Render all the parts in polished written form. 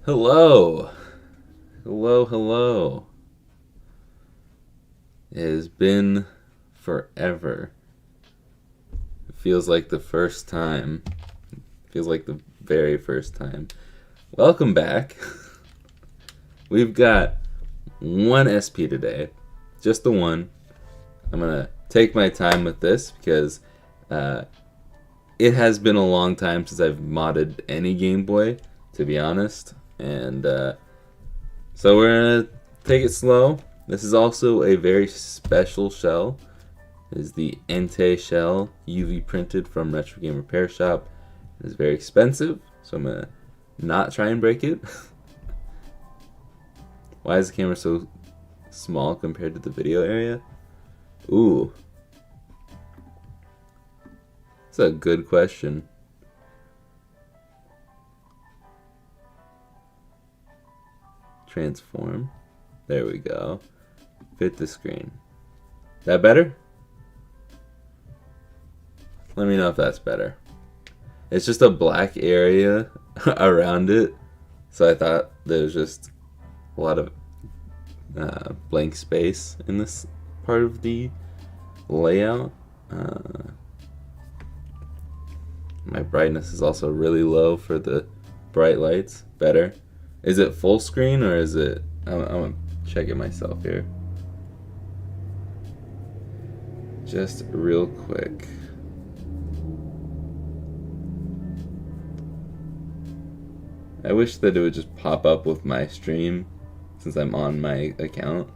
Hello. Hello, hello. It has been forever. It feels like the first time. It feels like the very first time. Welcome back. We've got one SP today. Just the one. I'm going to take my time with this because it has been a long time since I've modded any Game Boy, to be honest. And so we're going to take it slow. This is also a very special shell. It is the ENTEI shell, UV printed from Retro Game Repair Shop. It is very expensive, so I'm going to not try and break it. Why is the camera so small compared to the video area? Ooh. That's a good question. Transform. There we go. Fit the screen. That better? Let me know if that's better. It's just a black area around it, so I thought there was just a lot of blank space in this part of the layout. My brightness is also really low for the bright lights. Better. Is it full screen or is it... I'm gonna check it myself here. Just real quick. I wish that it would just pop up with my stream since I'm on my account.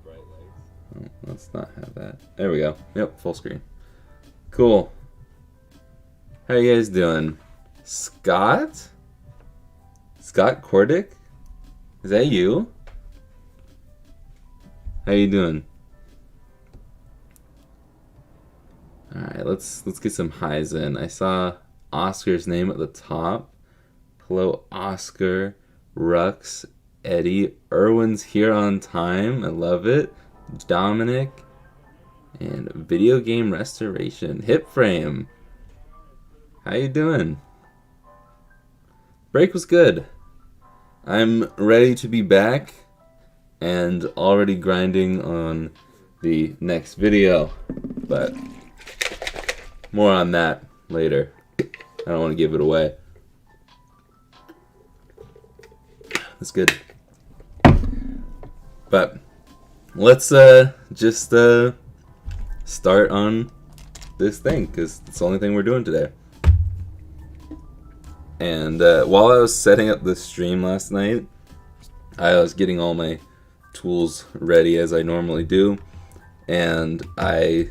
Oh, let's not have that. There we go. Yep, full screen. Cool. How you guys doing? Scott? Scott Cordick? Is that you? How you doing? Alright, let's get some highs in. I saw Oscar's name at the top. Hello, Oscar, Rux, Eddie, Irwin's here on time. I love it. Dominic, and Video Game Restoration. Hip Frame. How you doing? Break was good. I'm ready to be back and already grinding on the next video, but more on that later. I don't want to give it away. That's good. But let's just start on this thing because it's the only thing we're doing today. And while I was setting up the stream last night, I was getting all my tools ready as I normally do, and I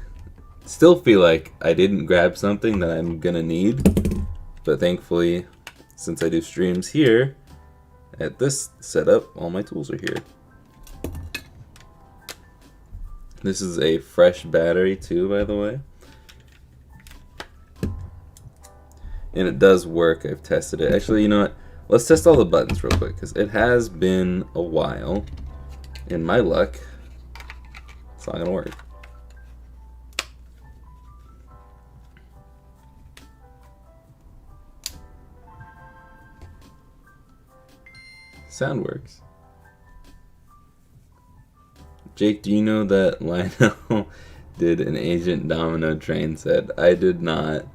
still feel like I didn't grab something that I'm gonna need, but thankfully, since I do streams here, at this setup, all my tools are here. This is a fresh battery too, by the way. And it does work. I've tested it. Actually, you know what? Let's test all the buttons real quick, because it has been a while. In my luck, it's not going to work. Sound works. Jake, do you know that Lionel did an Agent Domino train set? I did not.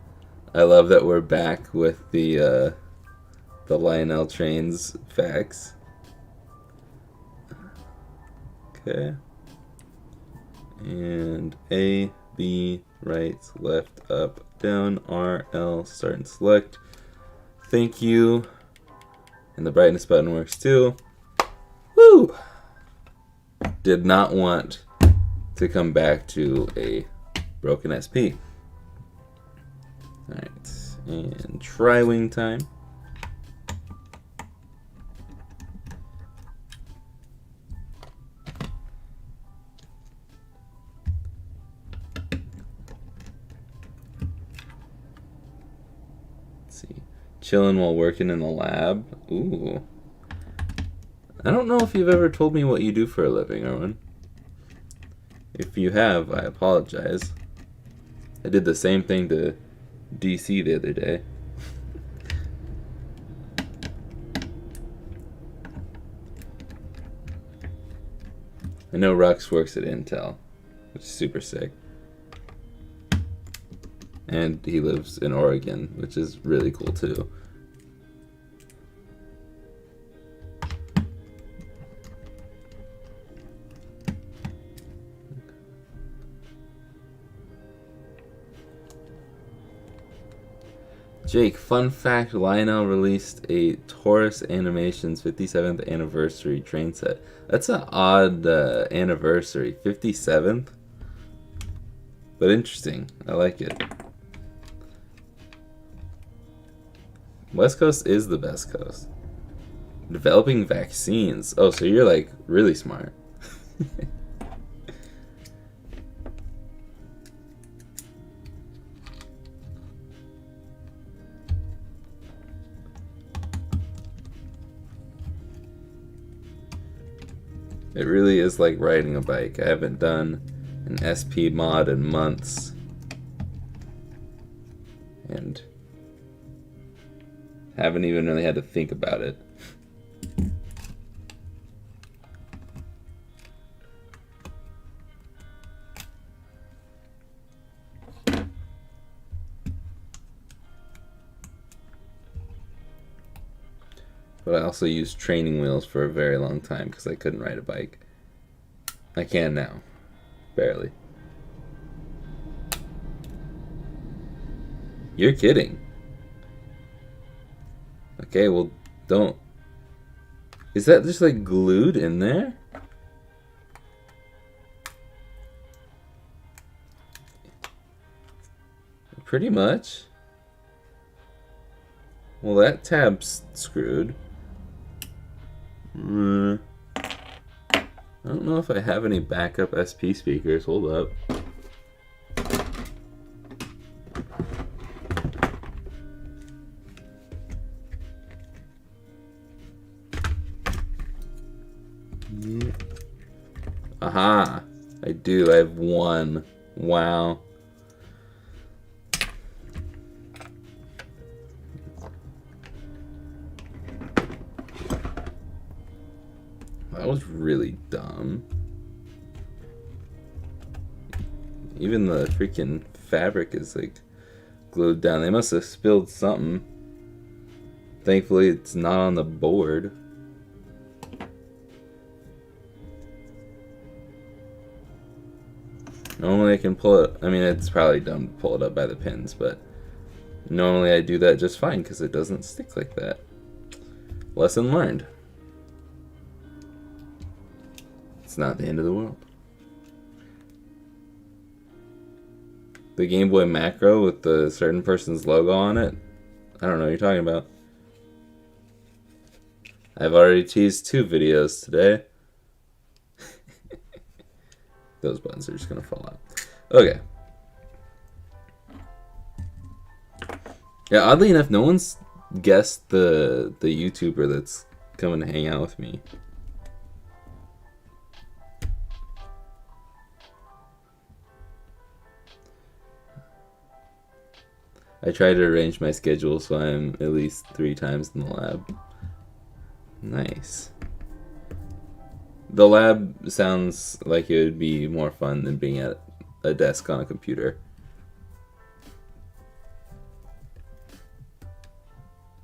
I love that we're back with the Lionel trains facts. Okay. And A, B, right, left, up, down, R, L, start and select. Thank you. And the brightness button works too. Woo! Did not want to come back to a broken SP. Alright, and tri-wing time. Let's see. Chilling while working in the lab. Ooh. I don't know if you've ever told me what you do for a living, Erwin. If you have, I apologize. I did the same thing to DC the other day. I know Rux works at Intel, which is super sick. And he lives in Oregon, which is really cool too. Jake, fun fact, Lionel released a Taurus Animations 57th anniversary train set. That's an odd anniversary. 57th? But interesting. I like it. West Coast is the best coast. Developing vaccines. Oh, so you're like really smart. It really is like riding a bike. I haven't done an SP mod in months. And haven't even really had to think about it. But I also used training wheels for a very long time because I couldn't ride a bike. I can now. Barely. You're kidding. Okay, well, don't. Is that just like glued in there? Pretty much. Well, that tab's screwed. I don't know if I have any backup SP speakers. Hold up. Aha! I do. I have one. Wow. That was really dumb. Even the freaking fabric is like glued down. They must have spilled something. Thankfully, it's not on the board. Normally I can pull it. I mean, it's probably dumb to pull it up by the pins, but normally I do that just fine because it doesn't stick like that. Lesson learned. It's not the end of the world. The Game Boy macro with the certain person's logo on it? I don't know what you're talking about. I've already teased 2 videos today. Those buttons are just gonna fall out. Okay. Yeah, oddly enough, no one's guessed the YouTuber that's coming to hang out with me. I try to arrange my schedule so I'm at least 3 times in the lab. Nice. The lab sounds like it would be more fun than being at a desk on a computer.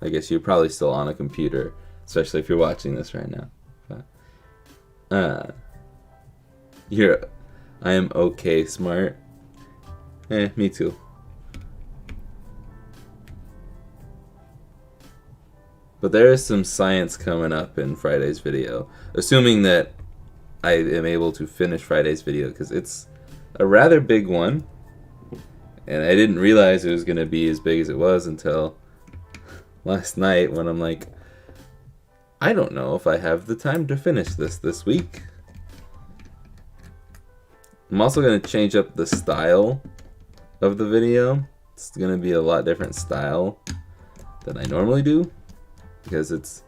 I guess you're probably still on a computer, especially if you're watching this right now. But, I am okay smart. Me too. But there is some science coming up in Friday's video, assuming that I am able to finish Friday's video, because it's a rather big one, and I didn't realize it was going to be as big as it was until last night when I'm like, I don't know if I have the time to finish this week. I'm also going to change up the style of the video. It's going to be a lot different style than I normally do, because it's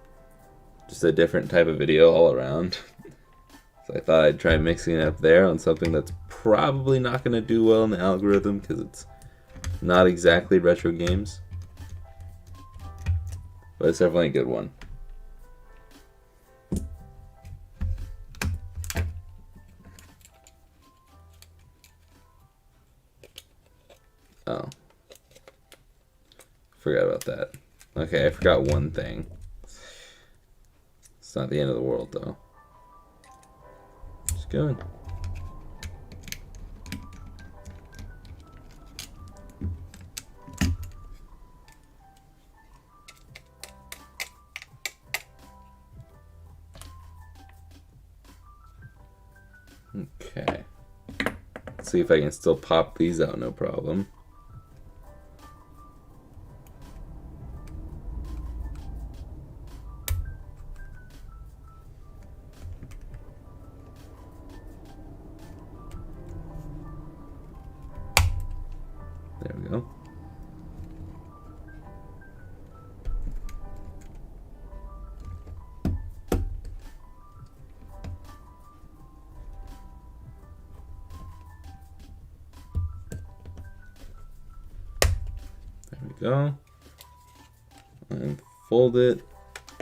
just a different type of video all around. So I thought I'd try mixing it up there on something that's probably not going to do well in the algorithm because it's not exactly retro games. But it's definitely a good one. forgot about that. Okay, I forgot one thing. It's not the end of the world, though. Just going. Okay. Let's see if I can still pop these out, no problem. There we go. There we go. And fold it.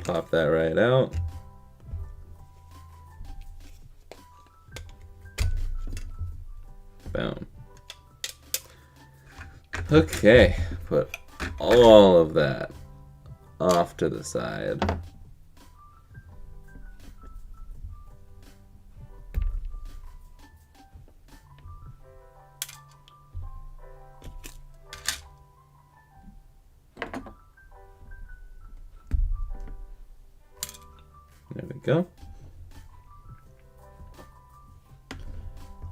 Pop that right out. Boom. Okay, put all of that off to the side. There we go.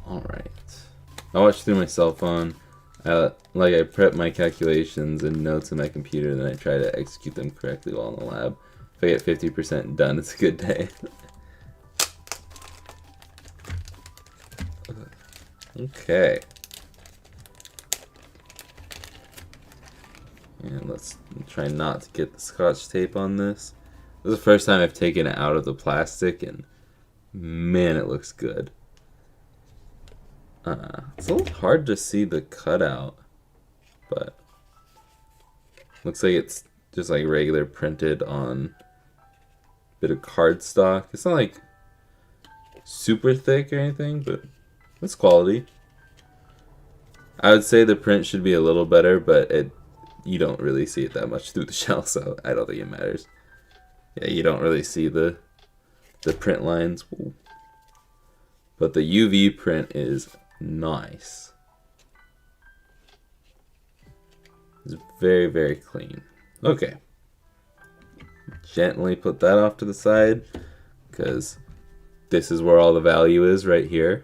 All right. I watched through my cell phone. I prep my calculations and notes in my computer, then I try to execute them correctly while in the lab. If I get 50% done, it's a good day. Okay. And let's try not to get the scotch tape on this. This is the first time I've taken it out of the plastic, and man, it looks good. It's a little hard to see the cutout, but looks like it's just like regular printed on a bit of cardstock. It's not like super thick or anything, but it's quality. I would say the print should be a little better, but you don't really see it that much through the shell, so I don't think it matters. Yeah, you don't really see the print lines. Ooh. But the UV print is nice. It's very, very clean. Okay. Gently put that off to the side, because this is where all the value is, right here.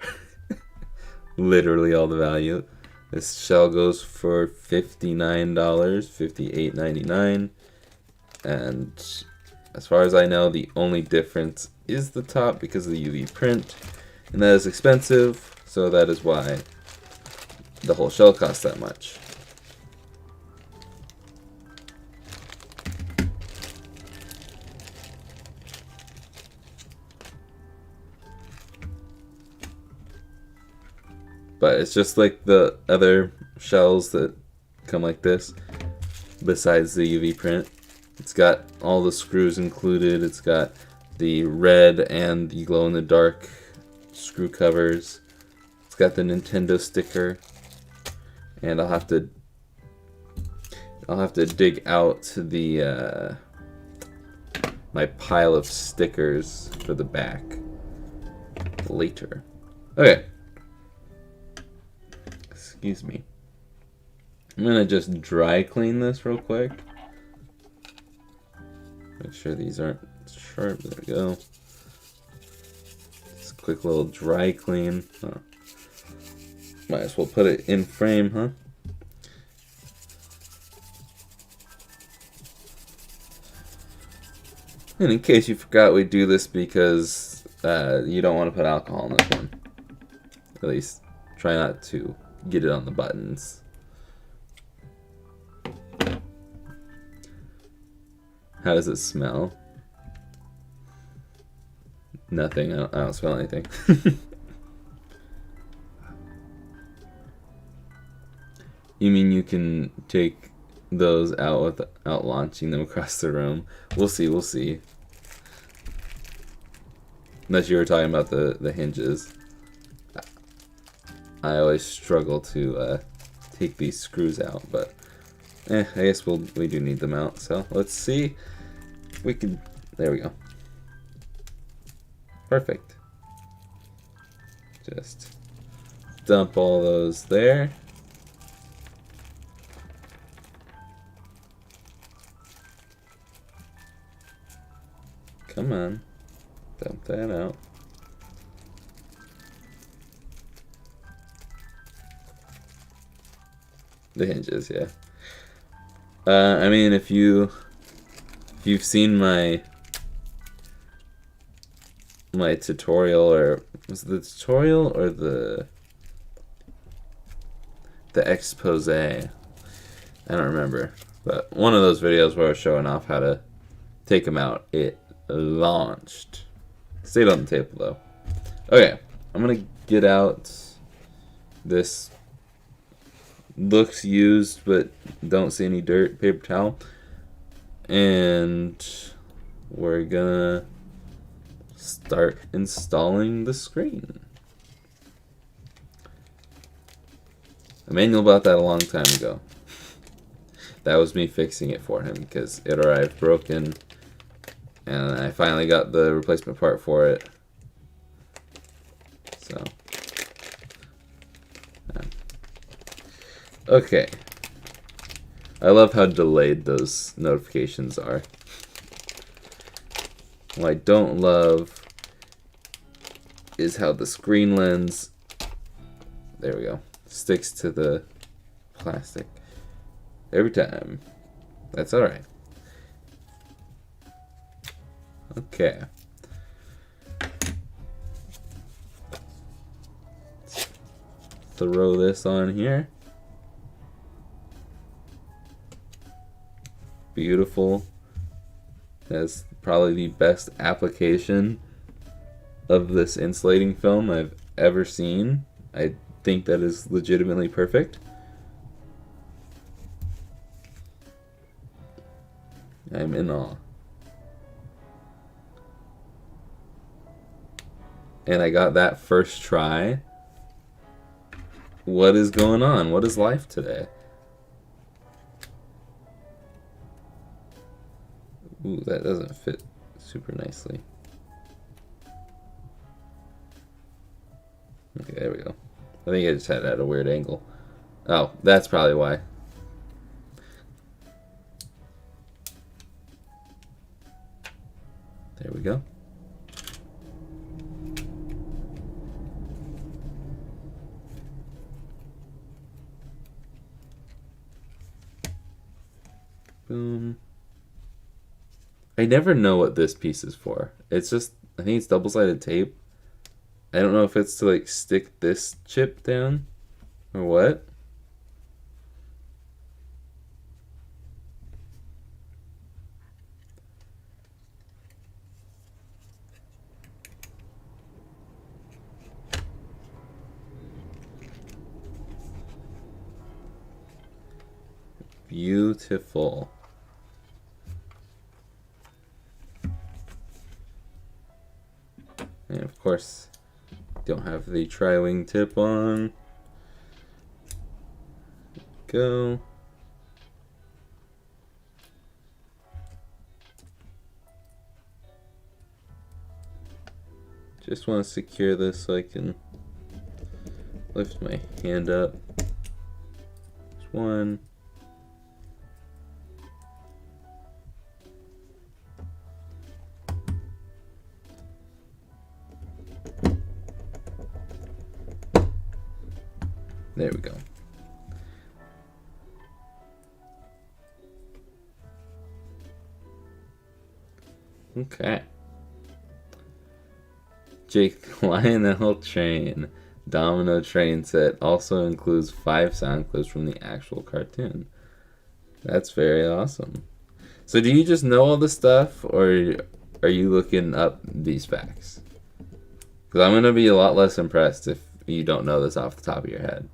Literally all the value. This shell goes for $59, $58.99. And as far as I know, the only difference is the top because of the UV print. And that is expensive. So that is why the whole shell costs that much. But it's just like the other shells that come like this, besides the UV print. It's got all the screws included. It's got the red and the glow-in-the-dark screw covers. Got the Nintendo sticker, and I'll have to dig out the my pile of stickers for the back later. Okay. Excuse me. I'm gonna just dry clean this real quick. Make sure these aren't sharp. There we go. Just a quick little dry clean. Oh. Might as well put it in frame, huh? And in case you forgot, we do this because you don't want to put alcohol in this one. At least try not to get it on the buttons. How does it smell? Nothing. I don't smell anything. You mean you can take those out without launching them across the room? We'll see, we'll see. Unless you were talking about the hinges. I always struggle to take these screws out, but I guess we do need them out, so let's see. We can, there we go. Perfect. Just dump all those there. Come on. Dump that out. The hinges, yeah. I mean, if you've seen my tutorial, or was it the tutorial or the expose? I don't remember, but one of those videos where I was showing off how to take them out, it launched. Stayed on the table though. Okay, I'm gonna get out this. Looks used, but don't see any dirt, paper towel. And we're gonna start installing the screen. A manual about that a long time ago. That was me fixing it for him because it arrived broken, and I finally got the replacement part for it. So. Okay. I love how delayed those notifications are. What I don't love is how the screen lens, there we go, sticks to the plastic every time. That's alright. Okay. Throw this on here. Beautiful. That's probably the best application of this insulating film I've ever seen. I think that is legitimately perfect. I'm in awe. And I got that first try. What is going on? What is life today? Ooh, that doesn't fit super nicely. Okay, there we go. I think I just had it at a weird angle. Oh, that's probably why. There we go. Boom. I never know what this piece is for. It's just, I think it's double-sided tape. I don't know if it's to like stick this chip down or what. Beautiful. And of course, don't have the tri-wing tip on. Go. Just want to secure this so I can lift my hand up. There's one. There we go. Okay. Jake Lionel Train. Domino train set also includes 5 sound clips from the actual cartoon. That's very awesome. So do you just know all this stuff, or are you looking up these facts? Because I'm going to be a lot less impressed if you don't know this off the top of your head.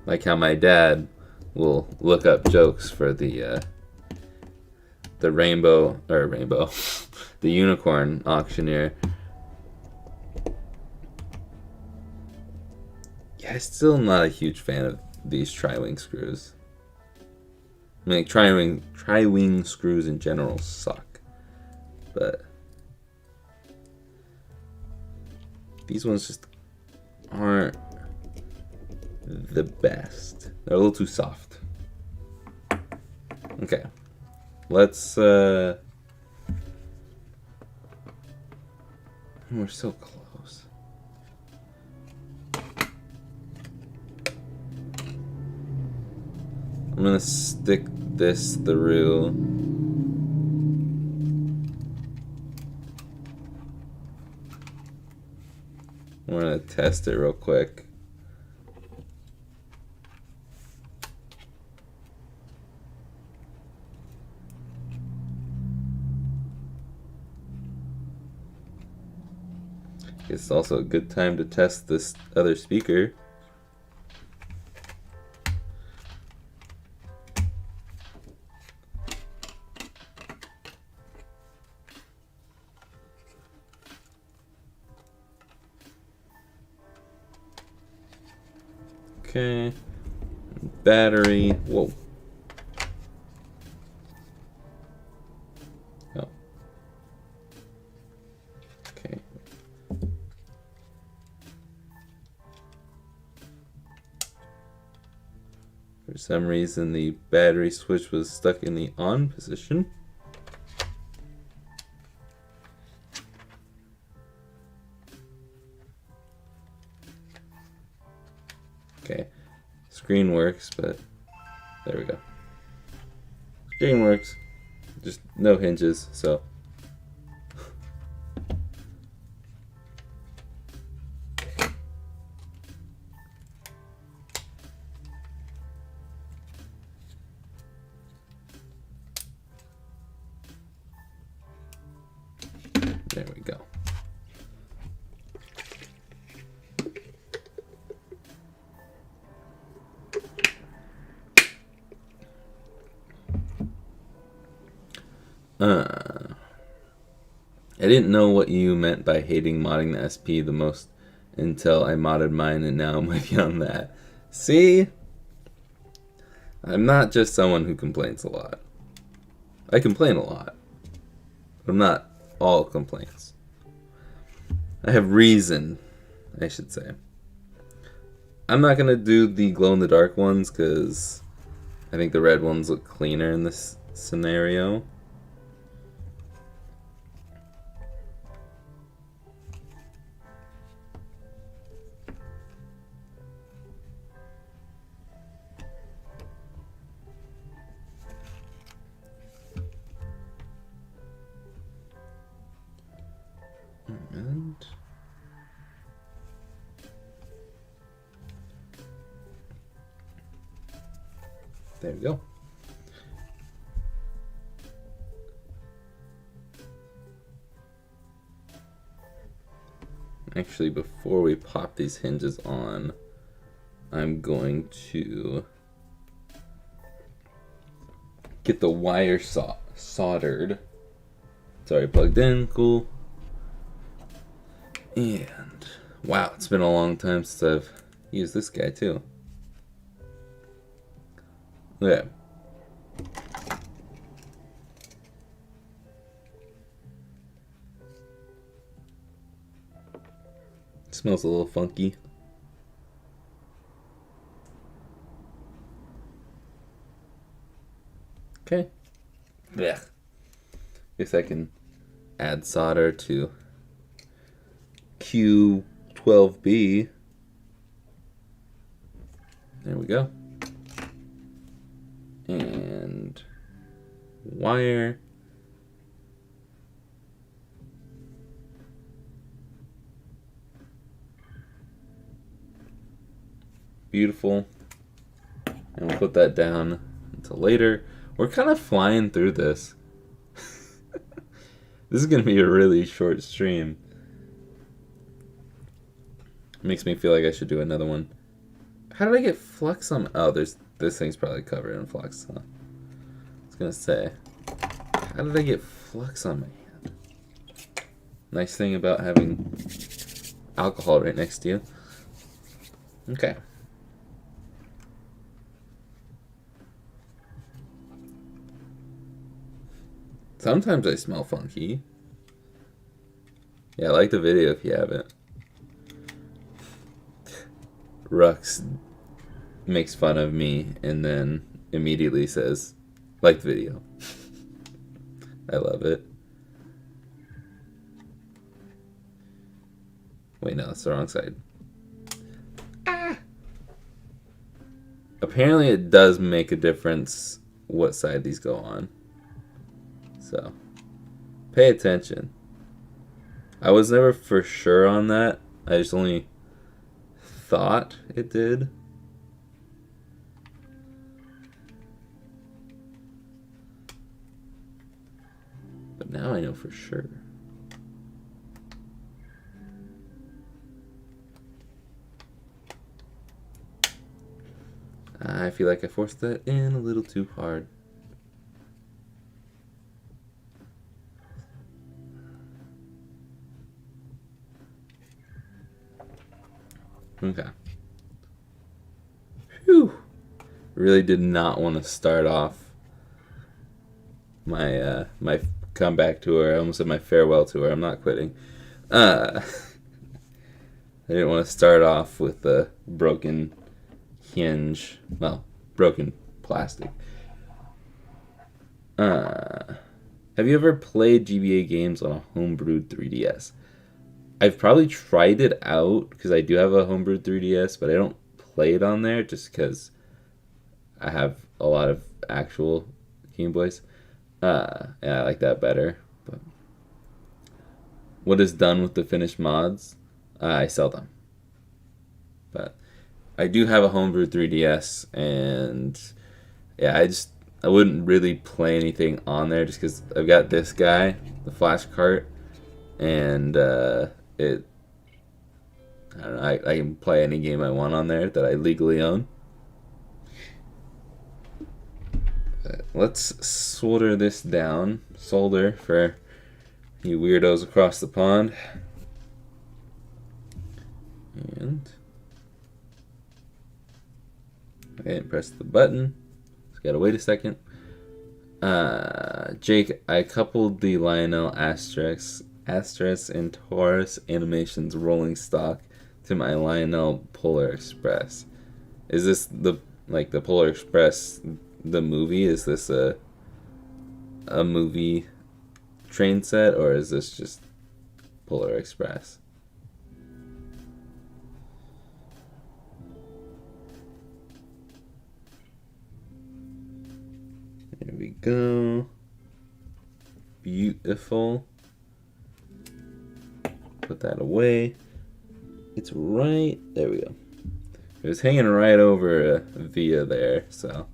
Like how my dad will look up jokes for the rainbow, the unicorn auctioneer. Yeah, I'm still not a huge fan of these tri-wing screws. I mean, like, tri-wing screws in general suck, but these ones just aren't the best. They're a little too soft. Okay, let's we're so close. I'm gonna stick this through. I'm gonna test it real quick. It's also a good time to test this other speaker. Okay, battery, whoa. Oh. Okay. For some reason, the battery switch was stuck in the on position. Okay, screen works, but there we go. Screen works, just no hinges, so. There we go. I didn't know what you meant by hating modding the SP the most until I modded mine, and now I'm with you on that. See? I'm not just someone who complains a lot. I complain a lot, but I'm not all complaints. I have reason, I should say. I'm not going to do the glow-in-the-dark ones because I think the red ones look cleaner in this scenario. And there we go. Actually, before we pop these hinges on, I'm going to get the wire soldered. It's already plugged in, cool. And wow, it's been a long time since I've used this guy too. Yeah. Smells a little funky. Okay. Yeah. Guess I can add solder to Q12B. There we go. And wire. Beautiful. And we'll put that down until later. We're kind of flying through this. This is going to be a really short stream. Makes me feel like I should do another one. How did I get flux on? Oh, this thing's probably covered in flux. Huh? I was gonna say, how did I get flux on my hand? Nice thing about having alcohol right next to you. Okay. Sometimes I smell funky. Yeah, like the video if you haven't. Rux makes fun of me and then immediately says, like the video. I love it. Wait, no, that's the wrong side. Ah! Apparently it does make a difference what side these go on. So, pay attention. I was never for sure on that. I just only thought it did. But now I know for sure. I feel like I forced that in a little too hard. Okay. Whew. Really did not want to start off my my comeback tour. I almost said my farewell tour. I'm not quitting. I didn't want to start off with a broken hinge. Well, broken plastic. Have you ever played GBA games on a homebrewed 3DS? I've probably tried it out because I do have a homebrewed 3DS, but I don't play it on there just because I have a lot of actual Game Boys. Yeah, I like that better. But what is done with the finished mods, I sell them. But I do have a homebrewed 3DS, and yeah, I wouldn't really play anything on there just because I've got this guy, the flash cart, and I don't know, I can play any game I want on there that I legally own. Let's solder this down. Solder for you weirdos across the pond. And I didn't press the button. Just gotta wait a second. Jake, I coupled the Lionel Asterix and Taurus Animations rolling stock to my Lionel Polar Express. Is this the Polar Express, the movie? Is this a movie train set, or is this just Polar Express? There we go. Beautiful. Put that away. It's right there. We go. It was hanging right over via there, so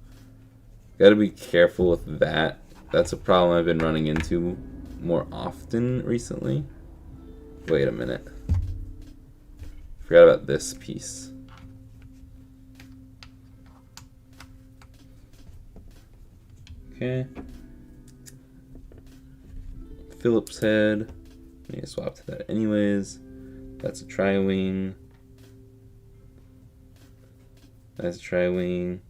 gotta be careful with that. That's a problem I've been running into more often recently. Wait a minute. Forgot about this piece. Okay. Phillips head. I need to swap to that anyways. That's a tri-wing. That's a tri-wing.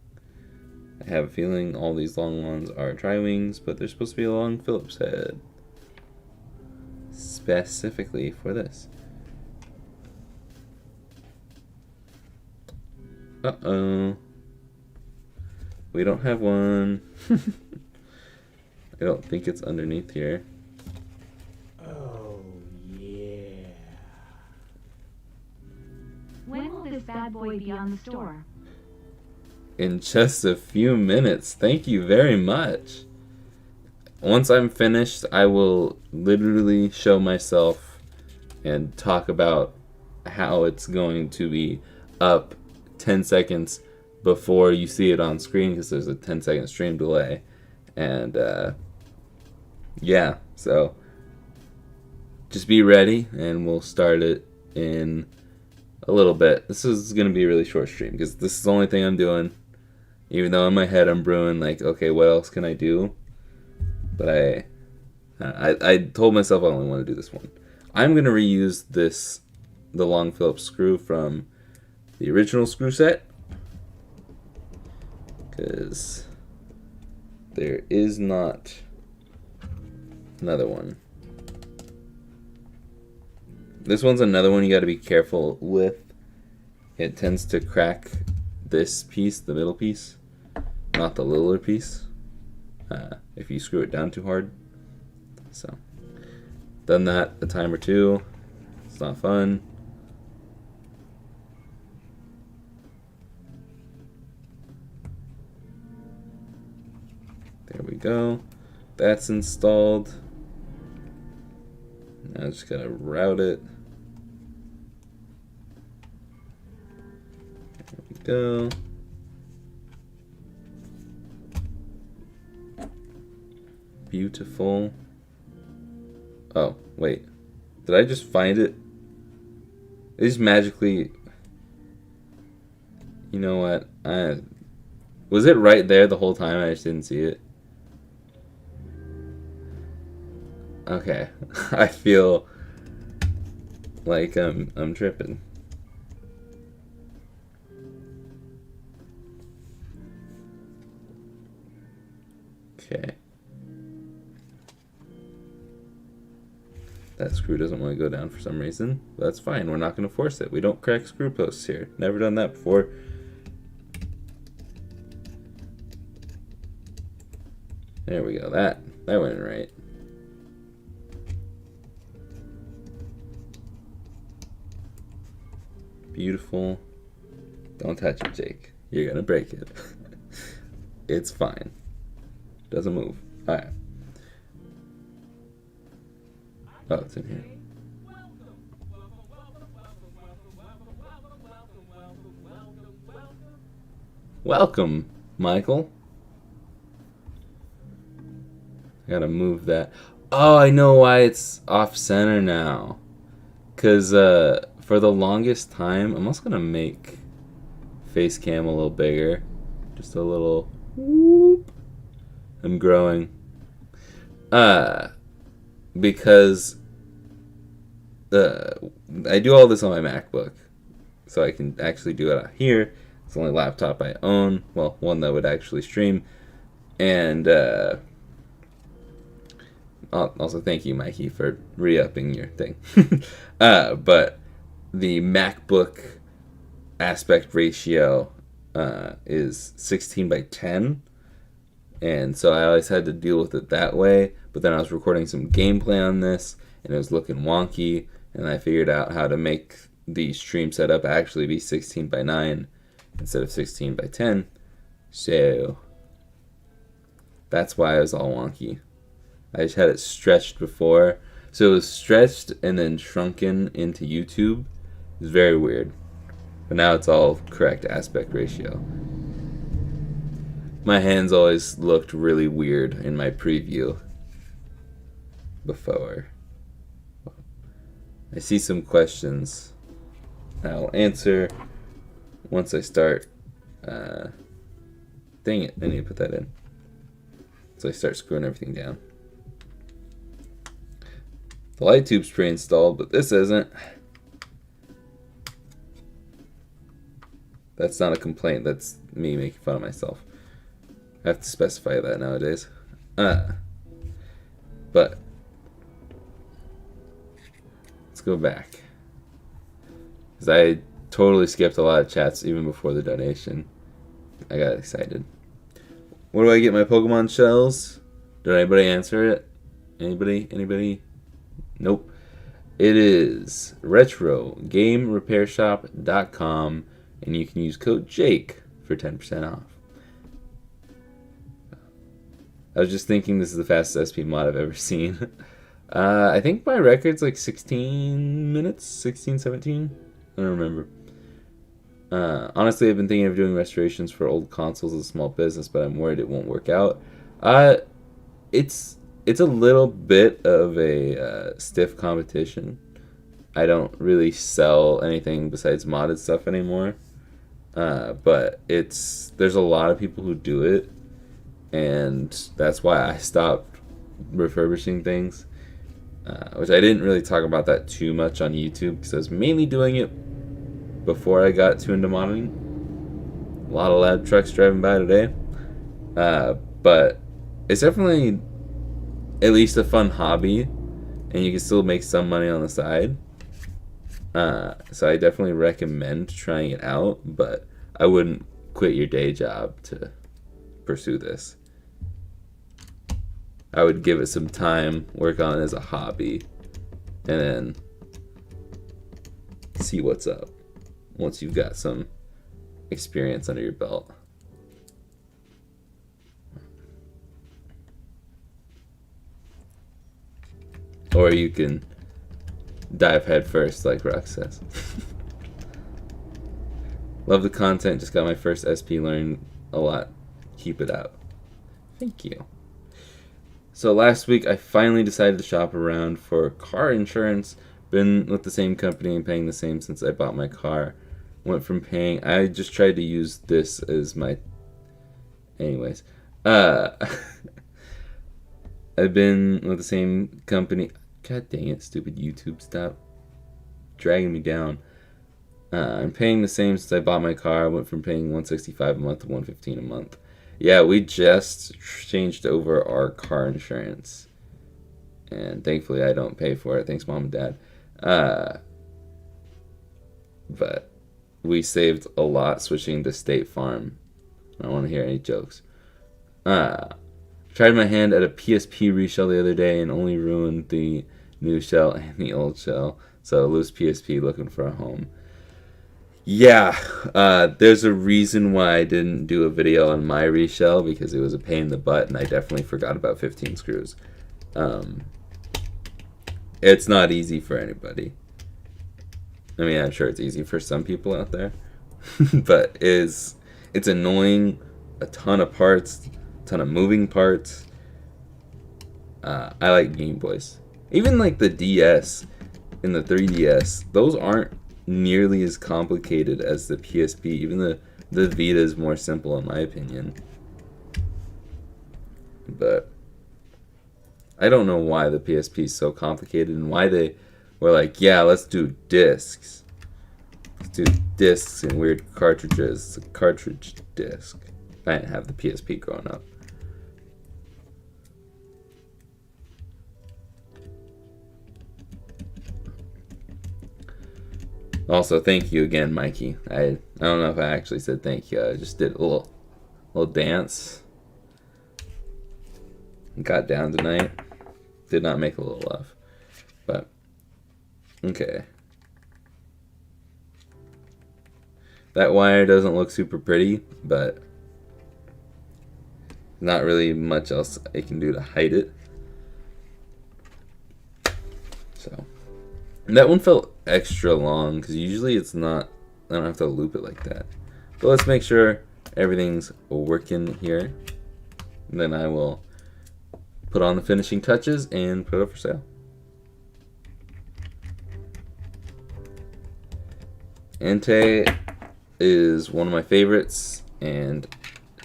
I have a feeling all these long ones are tri-wings, but they're supposed to be a long Phillips head. Specifically for this. Uh-oh. We don't have one. I don't think it's underneath here. Oh, yeah. When will this bad boy be on the store? In just a few minutes. Thank you very much. Once I'm finished, I will literally show myself and talk about how it's going to be up 10 seconds before you see it on screen, because there's a 10-second stream delay. And yeah, so just be ready, and we'll start it in a little bit. This is going to be a really short stream because this is the only thing I'm doing, even though in my head I'm brewing like, okay, what else can I do? But I told myself I only want to do this one. I'm going to reuse the long Phillips screw from the original screw set, because there is not Another one. This one's another one you got to be careful with. It tends to crack this piece, the middle piece, not the littler piece, if you screw it down too hard. So, done that a time or two. It's not fun. There we go. That's installed. Now I just gotta route it. There we go. Beautiful. Oh, wait. Did I just find it? It just magically... You know what? Was it right there the whole time? I just didn't see it. Okay. I feel like I'm tripping. Okay. That screw doesn't want to go down for some reason. But that's fine. We're not going to force it. We don't crack screw posts here. Never done that before. There we go. That went in right. Beautiful. Don't touch it, Jake. You're going to break it. It's fine. Doesn't move. Alright. Oh, it's in here. Welcome, Michael. I gotta move that. Oh, I know why it's off center now. Because for the longest time, I'm also gonna make face cam a little bigger. Just a little whoop. I'm growing. Because I do all this on my MacBook, so I can actually do it out here. It's the only laptop I own. Well, one that would actually stream. And also thank you, Mikey, for re-upping your thing. But the MacBook aspect ratio is 16:10. And so I always had to deal with it that way. But then I was recording some gameplay on this, and it was looking wonky. And I figured out how to make the stream setup actually be 16:9 instead of 16:10. So that's why it was all wonky. I just had it stretched before. So it was stretched and then shrunken into YouTube. It was very weird. But now it's all correct aspect ratio. My hands always looked really weird in my preview before. I see some questions I'll answer once I start. Dang it, I need to put that in. So I start screwing everything down. The light tube's pre-installed, but this isn't. That's not a complaint, that's me making fun of myself. I have to specify that nowadays. But let's go back. Because I totally skipped a lot of chats even before the donation. I got excited. Where do I get my Pokemon shells? Did anybody answer it? Anybody? Nope. It is retrogamerepairshop.com, and you can use code Jake for 10% off. I was just thinking this is the fastest SP mod I've ever seen. I think my record's like 16 minutes, 16, 17. I don't remember. Honestly, I've been thinking of doing restorations for old consoles as a small business, but I'm worried it won't work out. It's a little bit of a stiff competition. I don't really sell anything besides modded stuff anymore. But there's a lot of people who do it. And that's why I stopped refurbishing things, which I didn't really talk about that too much on YouTube because I was mainly doing it before I got too into modding. A lot of lab trucks driving by today, but it's definitely at least a fun hobby, and you can still make some money on the side. So I definitely recommend trying it out, but I wouldn't quit your day job to pursue this. I would give it some time, work on it as a hobby, and then see what's up once you've got some experience under your belt. Or you can dive head first, like Rock says. Love the content. Just got my first SP. Learned a lot. Keep it up. Thank you. So last week, I finally decided to shop around for car insurance. Been with the same company and paying the same since I bought my car. Went from paying... I just tried to use this as my... Anyways. I've been with the same company... God dang it, stupid YouTube, stop dragging me down. I'm paying the same since I bought my car. I went from paying $165 a month to $115 a month. Yeah, we just changed over our car insurance. And thankfully I don't pay for it. Thanks, Mom and Dad. But we saved a lot switching to State Farm. I don't want to hear any jokes. Tried my hand at a PSP reshell the other day and only ruined the new shell and the old shell. So loose PSP looking for a home. Yeah, there's a reason why I didn't do a video on my reshell, because it was a pain in the butt and I definitely forgot about 15 screws. It's not easy for anybody. I mean, I'm sure it's easy for some people out there. But it's annoying. A ton of parts. Ton of moving parts. I like Game Boys. Even like the DS and the 3DS, those aren't nearly as complicated as the PSP. Even the Vita is more simple in my opinion. But I don't know why the PSP is so complicated and why they were like, yeah, let's do discs. Let's do discs and weird cartridges. It's a cartridge disc. I didn't have the PSP growing up. Also, thank you again, Mikey. I don't know if I actually said thank you. I just did a little dance. Got down tonight. Did not make a little love. But, okay. That wire doesn't look super pretty, but not really much else I can do to hide it. So, and that one felt extra long because usually it's not. I don't have to loop it like that. But let's make sure everything's working here. And then I will put on the finishing touches and put it up for sale. ENTEI is one of my favorites, and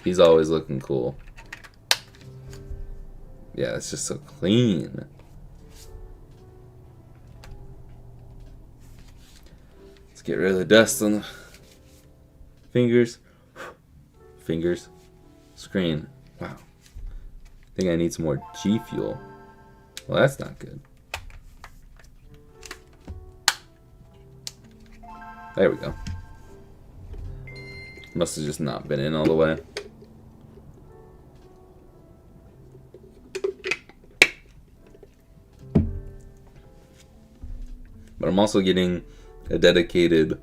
he's always looking cool. Yeah, it's just so clean. Let's get rid of the dust on the fingers. Fingers. Screen. Wow. I think I need some more G Fuel. Well, that's not good. There we go. Must have just not been in all the way. But I'm also getting a dedicated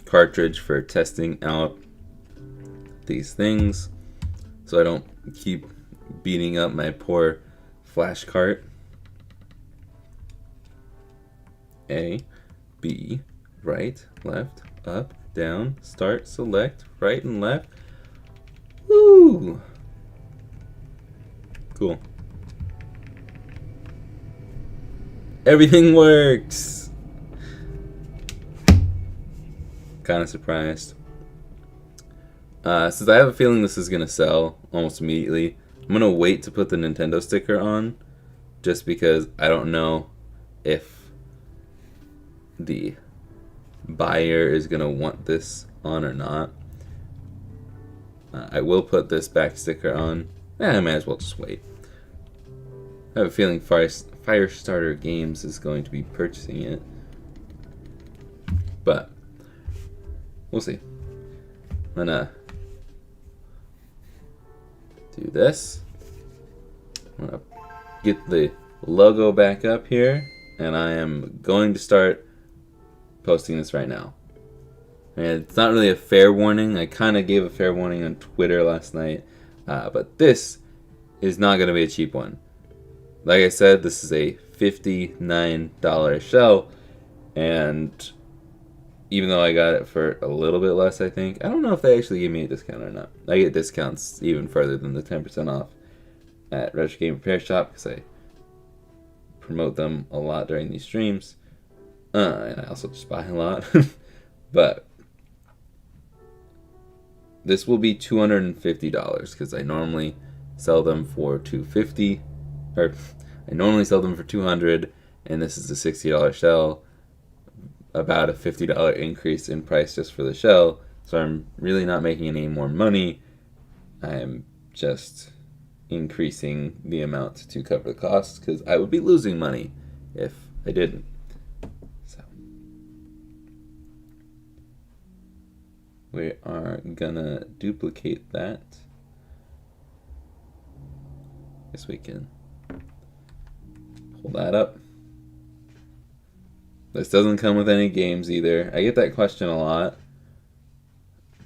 cartridge for testing out these things, so I don't keep beating up my poor flash cart. A, B, right, left, up, down, start, select, right and left. Woo! Cool. Everything works! Kind of surprised. Since I have a feeling this is going to sell almost immediately, I'm going to wait to put the Nintendo sticker on, just because I don't know if the buyer is going to want this on or not. I will put this back sticker on. I might as well just wait. I have a feeling Firestarter Games is going to be purchasing it. But we'll see. I'm gonna do this. I'm gonna get the logo back up here, and I am going to start posting this right now. And it's not really a fair warning. I kind of gave a fair warning on Twitter last night, but this is not going to be a cheap one. Like I said, this is a $59 shell, and even though I got it for a little bit less, I think. I don't know if they actually gave me a discount or not. I get discounts even further than the 10% off at Retro Game Repair Shop because I promote them a lot during these streams. And I also just buy a lot. But this will be $250 because I normally sell them for $250, or I normally sell them for $200, and this is a $60 shell, about a $50 increase in price just for the shell. So I'm really not making any more money. I'm just increasing the amount to cover the costs because I would be losing money if I didn't. So we are gonna duplicate that. Guess we can pull that up. This doesn't come with any games either. I get that question a lot,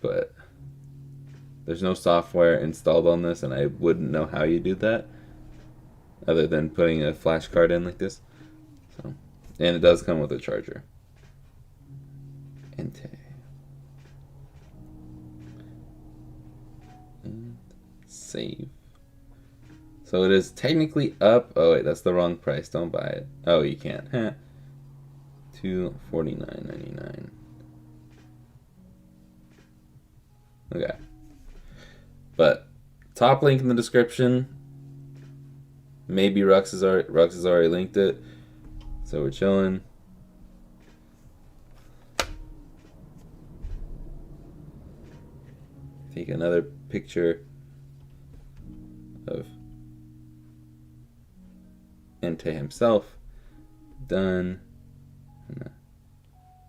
but there's no software installed on this, and I wouldn't know how you do that other than putting a flash card in like this. So, and it does come with a charger. ENTEI. And save. So it is technically up. Oh wait, that's the wrong price. Don't buy it. Oh, you can't. $249.99. Okay. But top link in the description. Maybe Rux has already linked it. So we're chilling. Take another picture of ENTEI himself. Done.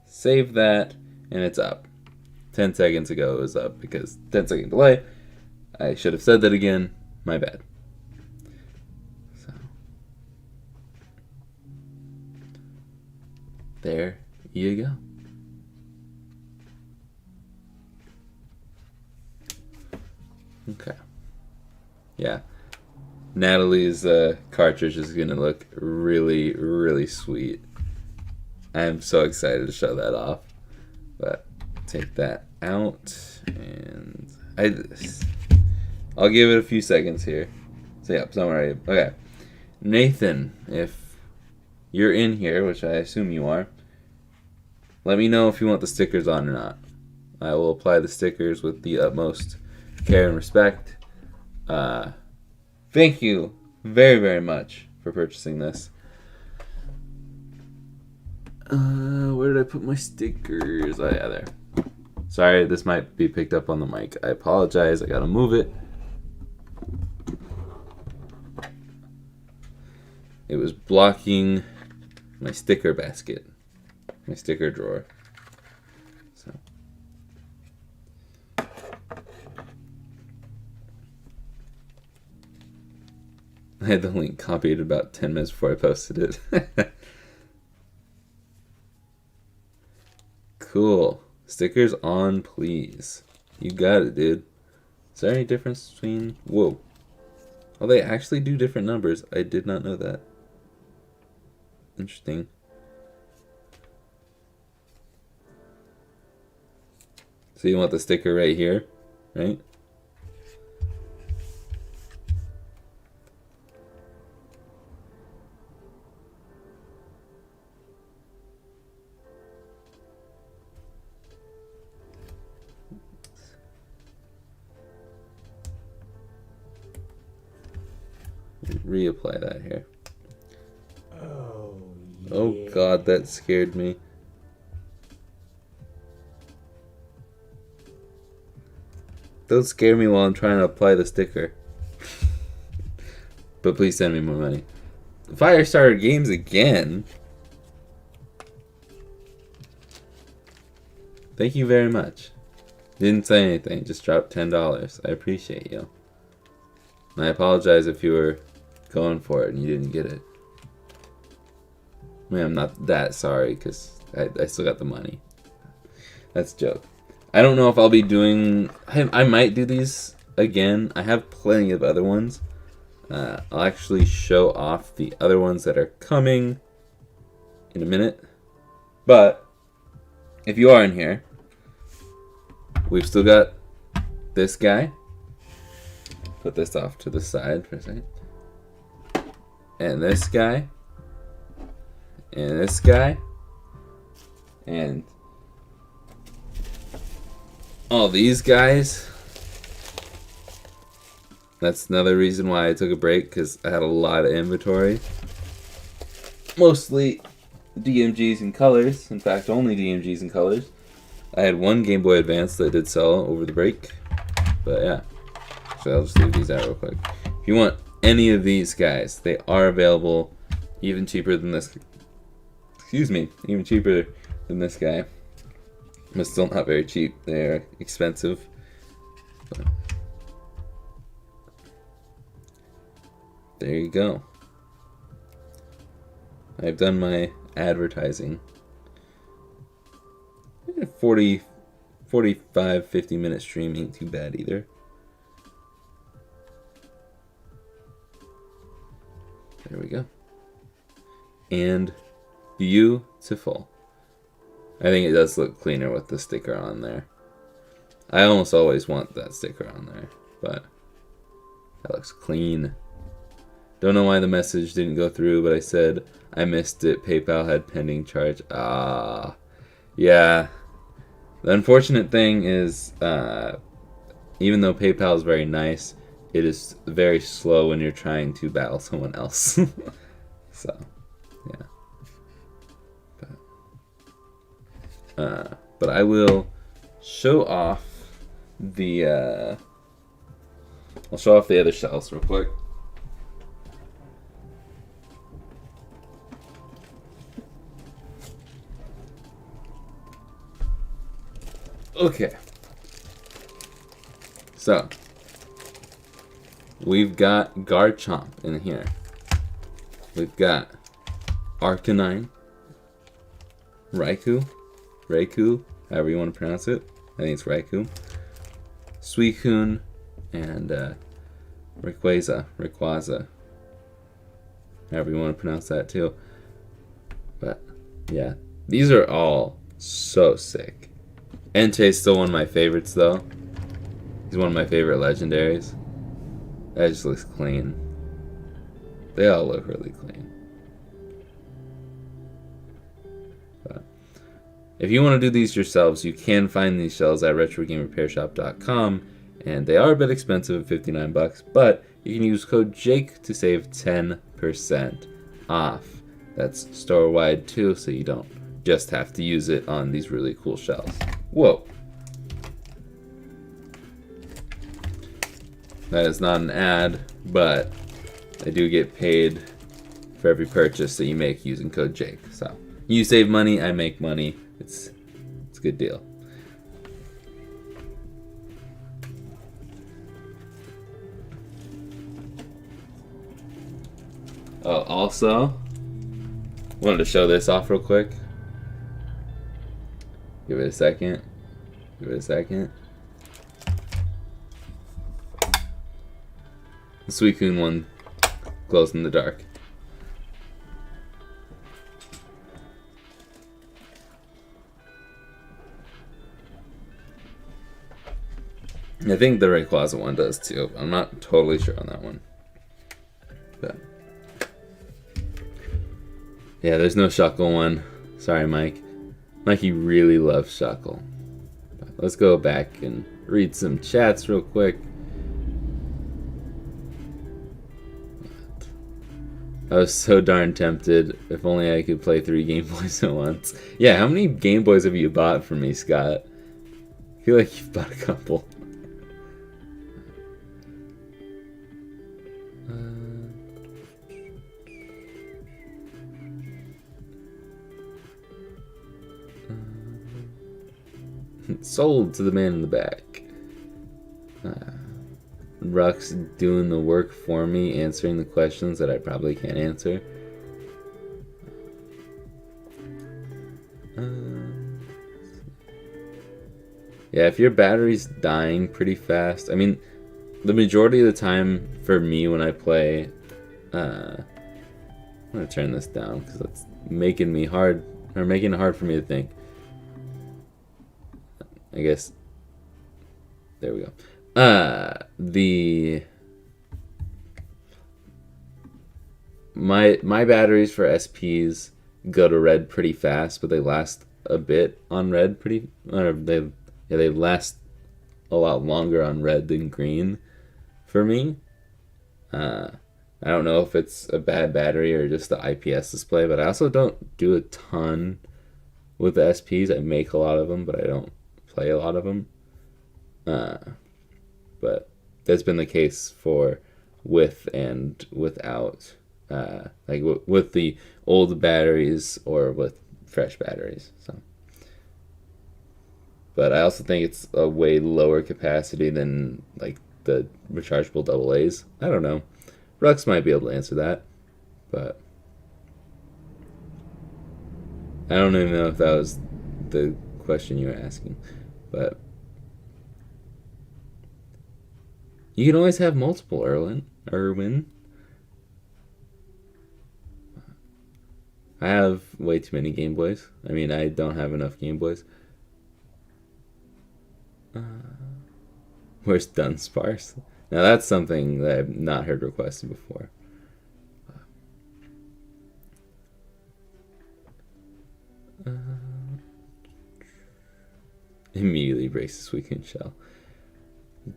Save that, and it's up. 10 seconds ago it was up because 10-second delay. I should have said that again. My bad. So there you go. Okay. Yeah. Natalie's cartridge is going to look really, really sweet. I'm so excited to show that off. But take that out, and I'll give it a few seconds here. So yeah, somewhere. Okay. Nathan, if you're in here, which I assume you are, let me know if you want the stickers on or not. I will apply the stickers with the utmost care and respect. Thank you very, very much for purchasing this. Where did I put my stickers? Oh yeah, there. Sorry, this might be picked up on the mic. I apologize. I gotta move it. It was blocking my sticker basket, my sticker drawer. So I had the link copied about 10 minutes before I posted it. Cool. Stickers on, please. You got it, dude. Is there any difference between... Whoa. Oh, they actually do different numbers. I did not know that. Interesting. So you want the sticker right here, right? Reapply that here. Oh, yeah. Oh god, that scared me. Don't scare me while I'm trying to apply the sticker. But please send me more money. Firestarter Games again. Thank you very much. Didn't say anything, just dropped $10. I appreciate you. And I apologize if you were going for it and you didn't get it. I mean, I'm not that sorry because I still got the money. That's a joke. I don't know if I'll be doing... I might do these again. I have plenty of other ones. I'll actually show off the other ones that are coming in a minute. But if you are in here, we've still got this guy. Put this off to the side for a second. And this guy. And this guy. And all these guys. That's another reason why I took a break, because I had a lot of inventory. Mostly DMGs and colors. In fact, only DMGs and colors. I had one Game Boy Advance that did sell over the break. But yeah. So I'll just leave these out real quick. If you want any of these guys, they are available even cheaper than this. Excuse me. Even cheaper than this guy. But still not very cheap. They're expensive. But there you go. I've done my advertising. 45, 50 minute stream ain't too bad either. There we go. And beautiful. I think it does look cleaner with the sticker on there. I almost always want that sticker on there, but that looks clean. Don't know why the message didn't go through, but I said I missed it. PayPal had pending charge. Yeah. The unfortunate thing is, even though PayPal is very nice, it is very slow when you're trying to battle someone else. So, yeah. But I will show off the I'll show off the other shells real quick. Okay. So, we've got Garchomp in here. We've got Arcanine, Raikou, however you want to pronounce it. I think it's Raikou. Suicune, and Rayquaza. However you want to pronounce that too. But, yeah. These are all so sick. Entei is still one of my favorites, though. He's one of my favorite legendaries. That just looks clean. They all look really clean. But if you want to do these yourselves, you can find these shells at RetroGameRepairShop.com, and they are a bit expensive at $59, but you can use code JAKE to save 10% off. That's store-wide too, so you don't just have to use it on these really cool shells. Whoa. That is not an ad, but I do get paid for every purchase that you make using code JAKE. So you save money, I make money. It's a good deal. Oh, also, wanted to show this off real quick. Give it a second. Give it a second. The Suicune one glows in the dark. I think the Rayquaza one does too. I'm not totally sure on that one. But yeah, there's no Shuckle one. Sorry, Mike. Mikey really loves Shuckle. But let's go back and read some chats real quick. I was so darn tempted. If only I could play 3 Game Boys at once. Yeah, how many Game Boys have you bought for me, Scott? I feel like you've bought a couple. Sold to the man in the back. Ruck's doing the work for me, answering the questions that I probably can't answer. Yeah, if your battery's dying pretty fast, I mean, the majority of the time for me when I play, I'm gonna turn this down because it's making me hard, or making it hard for me to think. I guess, there we go. My batteries for SPs go to red pretty fast, but they last a bit on red they last a lot longer on red than green for me. I don't know if it's a bad battery or just the IPS display, but I also don't do a ton with the SPs. I make a lot of them, but I don't play a lot of them. But that's been the case for with and without, like with the old batteries or with fresh batteries. So, but I also think it's a way lower capacity than like the rechargeable AA's. I don't know. Rux might be able to answer that, but I don't even know if that was the question you were asking. But you can always have multiple Erwin. I have way too many Game Boys. I mean, I don't have enough Game Boys. Where's Dunsparce? Now that's something that I've not heard requested before. Immediately breaks his weekend shell.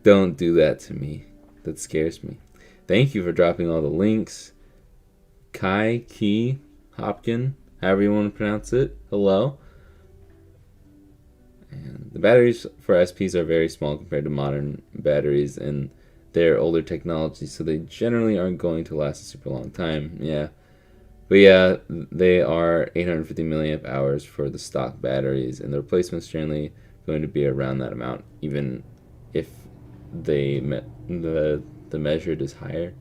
Don't do that to me. That scares me. Thank you for dropping all the links. Kai, Key, Hopkin, however you want to pronounce it. Hello. And the batteries for SPs are very small compared to modern batteries, and they're older technology, so they generally aren't going to last a super long time. Yeah. But yeah, they are 850 milliamp hours for the stock batteries, and the replacement's generally going to be around that amount, even if the measured is higher.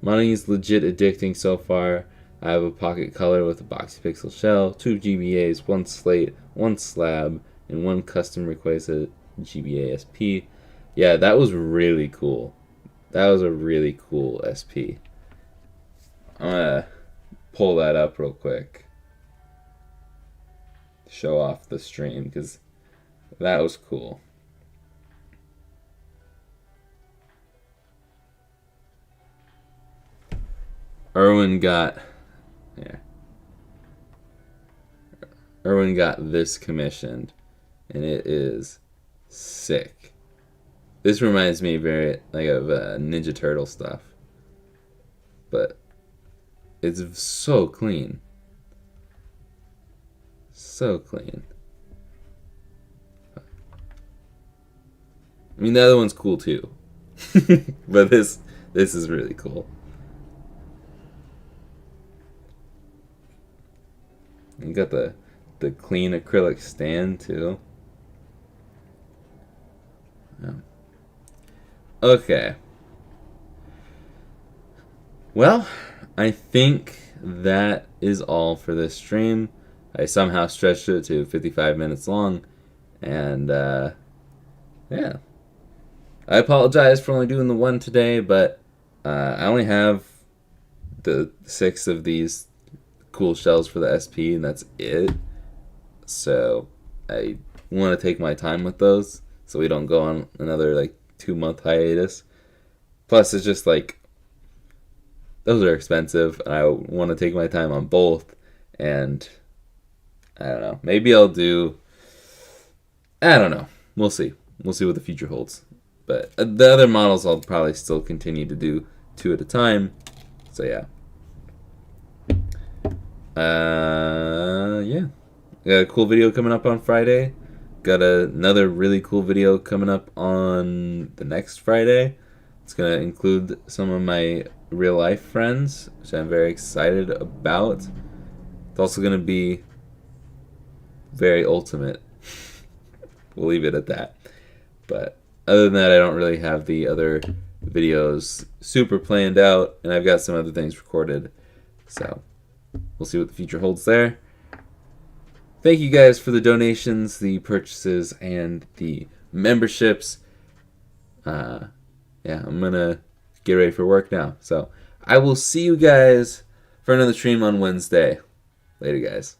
Modding is legit addicting so far. I have a pocket color with a boxy pixel shell, 2 GBAs, 1 slate, 1 slab, and 1 custom requested GBA SP. Yeah, that was really cool. That was a really cool SP. I'm gonna pull that up real quick. Show off the stream, because that was cool. Erwin got this commissioned, and it is sick. This reminds me very like of Ninja Turtle stuff, but it's so clean, so clean. I mean, the other one's cool too, but this is really cool. You got the clean acrylic stand too. Yeah. Okay. Well, I think that is all for this stream. I somehow stretched it to 55 minutes long, and yeah. I apologize for only doing the one today, but I only have the 6 of these cool shells for the SP, and that's it. So I want to take my time with those so we don't go on another like 2-month hiatus. Plus, it's just like those are expensive, and I want to take my time on both. And I don't know, maybe I'll do, I don't know, we'll see what the future holds. But the other models I'll probably still continue to do 2 at a time. So yeah. Yeah. Got a cool video coming up on Friday. Got another really cool video coming up on the next Friday. It's going to include some of my real life friends, which I'm very excited about. It's also going to be very ultimate. We'll leave it at that. But other than that, I don't really have the other videos super planned out, and I've got some other things recorded. So we'll see what the future holds there. Thank you guys for the donations, the purchases, and the memberships. Yeah, I'm going to get ready for work now. So I will see you guys for another stream on Wednesday. Later, guys.